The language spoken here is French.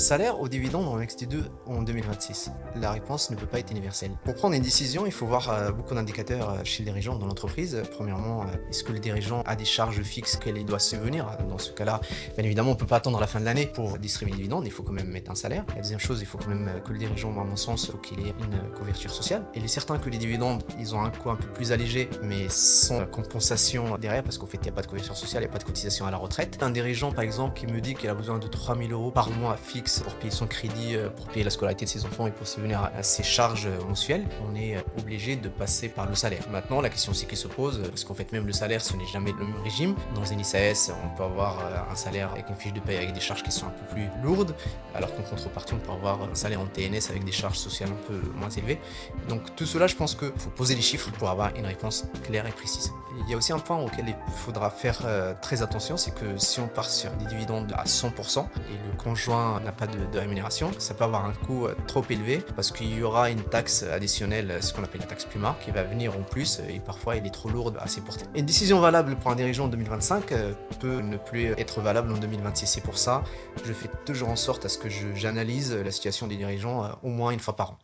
salaire ou dividende en XT2 en 2026? La réponse ne peut pas être universelle. Pour prendre une décision, il faut voir beaucoup d'indicateurs chez le dirigeant dans l'entreprise. Premièrement, est-ce que le dirigeant a des charges fixes qu'elle doit subvenir? Dans ce cas-là, bien évidemment, on ne peut pas attendre la fin de l'année pour distribuer les dividendes, il faut quand même mettre un salaire. La deuxième chose, il faut quand même que le dirigeant, à mon sens, faut qu'il ait une couverture sociale. Il est certain que les dividendes, ils ont un coût un peu plus allégé, mais sans compensation derrière, parce qu'en fait, il n'y a pas de couverture sociale, il n'y a pas de cotisation à la retraite. Un dirigeant, par exemple, qui me dit qu'il a besoin de 3000 euros par mois fixe pour payer son crédit, pour payer la scolarité de ses enfants et pour subvenir à ses charges mensuelles, on est obligé de passer par le salaire. Maintenant, la question aussi qui se pose, parce qu'en fait, même le salaire, ce n'est jamais le même régime. Dans une ICS, on peut avoir un salaire avec une fiche de paie avec des charges qui sont un peu plus lourdes, alors qu'en contrepartie, on peut avoir un salaire en TNS avec des charges sociales un peu moins élevées. Donc tout cela, je pense qu'il faut poser les chiffres pour avoir une réponse claire et précise. Il y a aussi un point auquel il faudra faire très attention, c'est que si on part sur des dividendes à 100% et le conjoint n'a pas de rémunération, ça peut avoir un coût trop élevé parce qu'il y aura une taxe additionnelle, ce qu'on appelle la taxe PUMA, qui va venir en plus et parfois elle est trop lourde à ses portées. Une décision valable pour un dirigeant en 2025 peut ne plus être valable en 2026. C'est pour ça je fais toujours en sorte à ce que j'analyse la situation des dirigeants au moins une fois par an.